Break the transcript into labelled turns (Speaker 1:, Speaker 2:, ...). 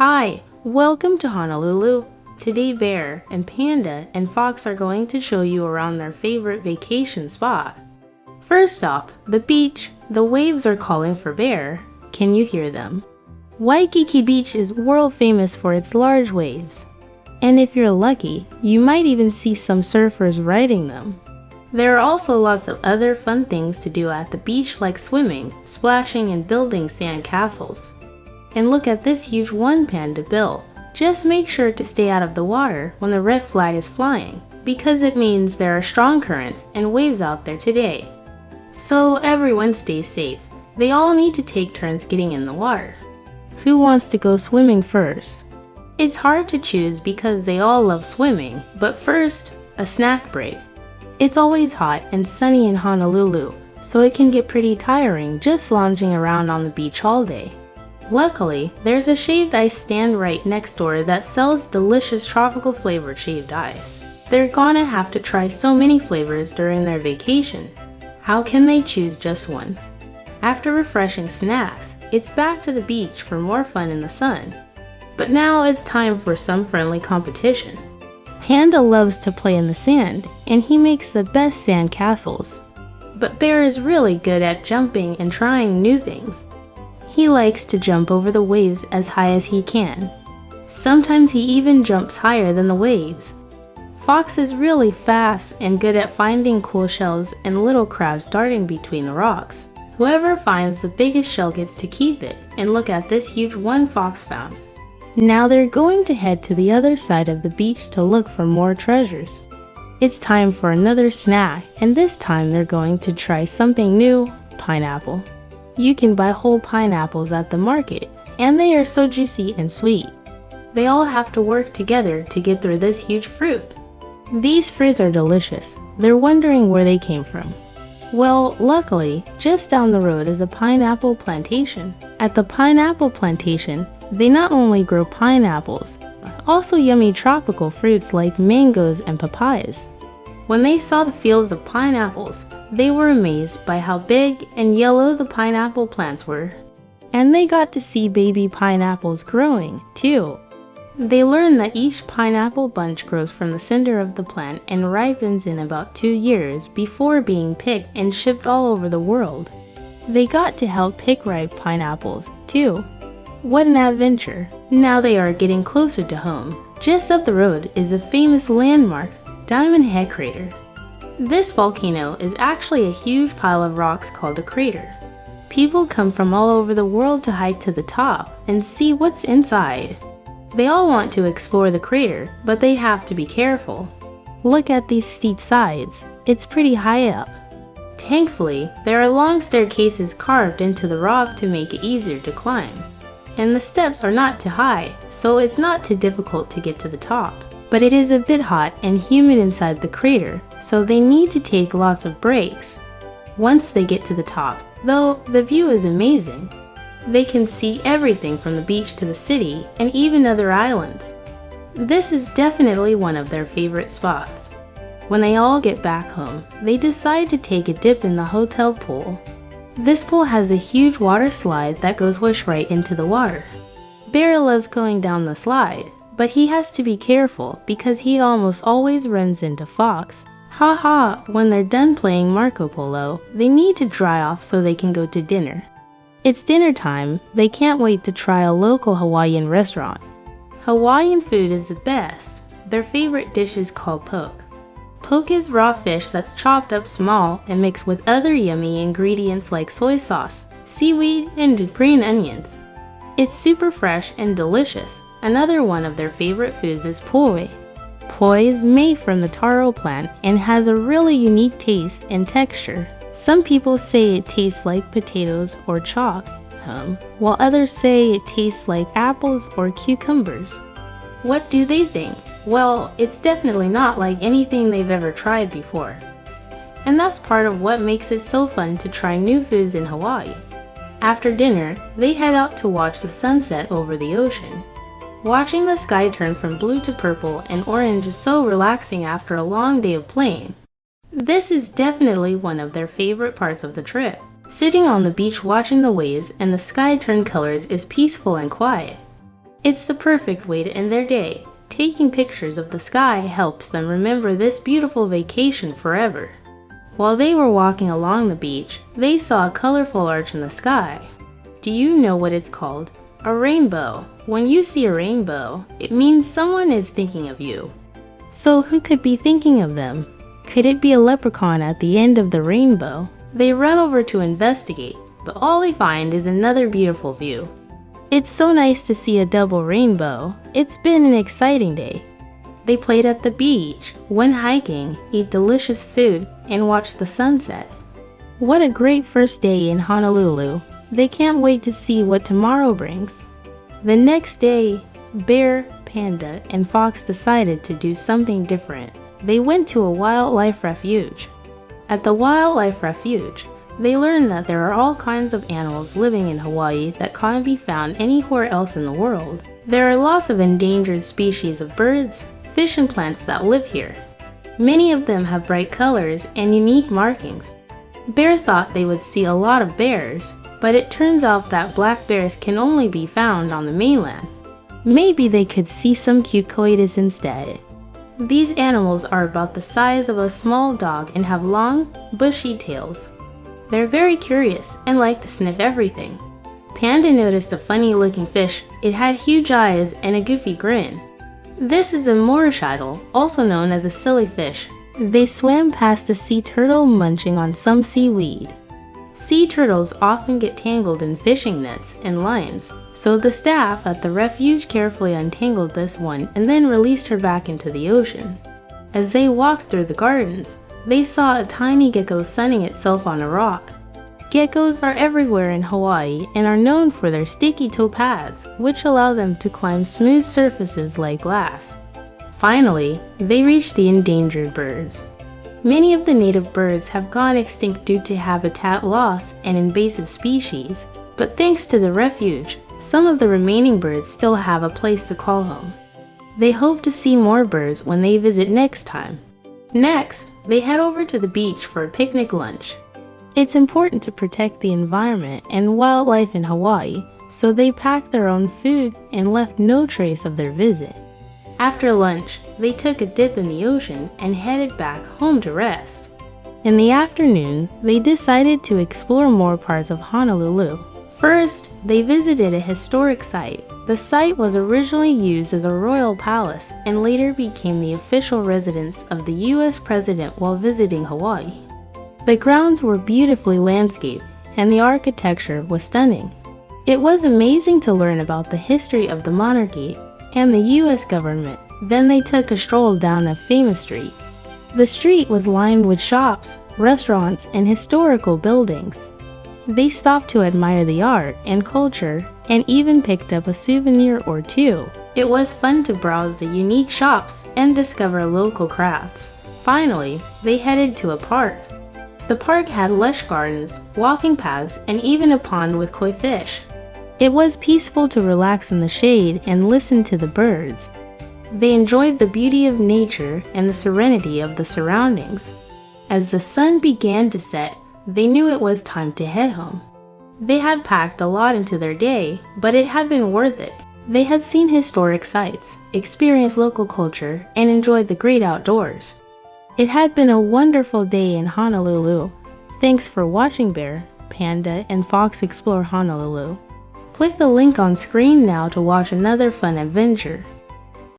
Speaker 1: Hi, welcome to Honolulu. Today Bear and Panda and Fox are going to show you around their favorite vacation spot. First stop, the beach. The waves are calling for Bear. Can you hear them? Waikiki Beach is world famous for its large waves. And if you're lucky, you might even see some surfers riding them. There are also lots of other fun things to do at the beach like swimming, splashing, and building sand castles. And look at this huge one panda bill. Just make sure to stay out of the water when the red flag is flying, because it means there are strong currents and waves out there today. So everyone stays safe. They all need to take turns getting in the water. Who wants to go swimming first? It's hard to choose because they all love swimming, but first, a snack break. It's always hot and sunny in Honolulu, so it can get pretty tiring just lounging around on the beach all day. Luckily, there's a shaved ice stand right next door that sells delicious tropical flavored shaved ice. They're gonna have to try so many flavors during their vacation. How can they choose just one? After refreshing snacks, it's back to the beach for more fun in the sun. But now it's time for some friendly competition. Panda loves to play in the sand, and he makes the best sand castles. But Bear is really good at jumping and trying new things. He likes to jump over the waves as high as he can. Sometimes he even jumps higher than the waves. Fox is really fast and good at finding cool shells and little crabs darting between the rocks. Whoever finds the biggest shell gets to keep it, and look at this huge one Fox found. Now they're going to head to the other side of the beach to look for more treasures. It's time for another snack, and this time they're going to try something new, pineapple. You can buy whole pineapples at the market, and they are so juicy and sweet. They all have to work together to get through this huge fruit. These fruits are delicious. They're wondering where they came from. Well, luckily, just down the road is a pineapple plantation. At the pineapple plantation, they not only grow pineapples, but also yummy tropical fruits like mangoes and papayas. When they saw the fields of pineapples, they were amazed by how big and yellow the pineapple plants were. And they got to see baby pineapples growing, too. They learned that each pineapple bunch grows from the center of the plant and ripens in about 2 years before being picked and shipped all over the world. They got to help pick ripe pineapples, too. What an adventure! Now they are getting closer to home. Just up the road is a famous landmark, Diamond Head Crater. This volcano is actually a huge pile of rocks called a crater. People come from all over the world to hike to the top and see what's inside. They all want to explore the crater, but they have to be careful. Look at these steep sides. It's pretty high up. Thankfully, there are long staircases carved into the rock to make it easier to climb. And the steps are not too high, so it's not too difficult to get to the top. But it is a bit hot and humid inside the crater, so they need to take lots of breaks. Once they get to the top, though, the view is amazing. They can see everything from the beach to the city and even other islands. This is definitely one of their favorite spots. When they all get back home, they decide to take a dip in the hotel pool. This pool has a huge water slide that goes whoosh right into the water. Bear loves going down the slide, but he has to be careful because he almost always runs into Fox. Haha, when they're done playing Marco Polo, they need to dry off so they can go to dinner. It's dinner time. They can't wait to try a local Hawaiian restaurant. Hawaiian food is the best. Their favorite dish is called poke. Poke is raw fish that's chopped up small and mixed with other yummy ingredients like soy sauce, seaweed, and green onions. It's super fresh and delicious. Another one of their favorite foods is poi. Poi is made from the taro plant and has a really unique taste and texture. Some people say it tastes like potatoes or chalk, while others say it tastes like apples or cucumbers. What do they think? Well, it's definitely not like anything they've ever tried before. And that's part of what makes it so fun to try new foods in Hawaii. After dinner, they head out to watch the sunset over the ocean. Watching the sky turn from blue to purple and orange is so relaxing after a long day of playing. This is definitely one of their favorite parts of the trip. Sitting on the beach watching the waves and the sky turn colors is peaceful and quiet. It's the perfect way to end their day. Taking pictures of the sky helps them remember this beautiful vacation forever. While they were walking along the beach, they saw a colorful arch in the sky. Do you know what it's called? A rainbow. When you see a rainbow, it means someone is thinking of you. So who could be thinking of them? Could it be a leprechaun at the end of the rainbow? They run over to investigate, but all they find is another beautiful view. It's so nice to see a double rainbow. It's been an exciting day. They played at the beach, went hiking, ate delicious food, and watched the sunset. What a great first day in Honolulu. They can't wait to see what tomorrow brings. The next day, Bear, Panda, and Fox decided to do something different. They went to a wildlife refuge. At the wildlife refuge, they learned that there are all kinds of animals living in Hawaii that can't be found anywhere else in the world. There are lots of endangered species of birds, fish, and plants that live here. Many of them have bright colors and unique markings. Bear thought they would see a lot of bears, but it turns out that black bears can only be found on the mainland. Maybe they could see some cute coyotes instead. These animals are about the size of a small dog and have long, bushy tails. They're very curious and like to sniff everything. Panda noticed a funny-looking fish. It had huge eyes and a goofy grin. This is a Moorish idol, also known as a silly fish. They swam past a sea turtle munching on some seaweed. Sea turtles often get tangled in fishing nets and lines, so the staff at the refuge carefully untangled this one and then released her back into the ocean. As they walked through the gardens, they saw a tiny gecko sunning itself on a rock. Geckos are everywhere in Hawaii and are known for their sticky toe pads, which allow them to climb smooth surfaces like glass. Finally, they reached the endangered birds. Many of the native birds have gone extinct due to habitat loss and invasive species, but thanks to the refuge, some of the remaining birds still have a place to call home. They hope to see more birds when they visit next time. Next, they head over to the beach for a picnic lunch. It's important to protect the environment and wildlife in Hawaii, so they packed their own food and left no trace of their visit. After lunch, they took a dip in the ocean and headed back home to rest. In the afternoon, they decided to explore more parts of Honolulu. First, they visited a historic site. The site was originally used as a royal palace and later became the official residence of the US President while visiting Hawaii. The grounds were beautifully landscaped and the architecture was stunning. It was amazing to learn about the history of the monarchy and the US government. Then they took a stroll down a famous street. The street was lined with shops, restaurants, and historical buildings. They stopped to admire the art and culture and even picked up a souvenir or two. It was fun to browse the unique shops and discover local crafts. Finally, they headed to a park. The park had lush gardens, walking paths, and even a pond with koi fish. It was peaceful to relax in the shade and listen to the birds. They enjoyed the beauty of nature and the serenity of the surroundings. As the sun began to set, they knew it was time to head home. They had packed a lot into their day, but it had been worth it. They had seen historic sites, experienced local culture, and enjoyed the great outdoors. It had been a wonderful day in Honolulu. Thanks for watching Bear, Panda, and Fox Explore Honolulu. Click the link on screen now to watch another fun adventure.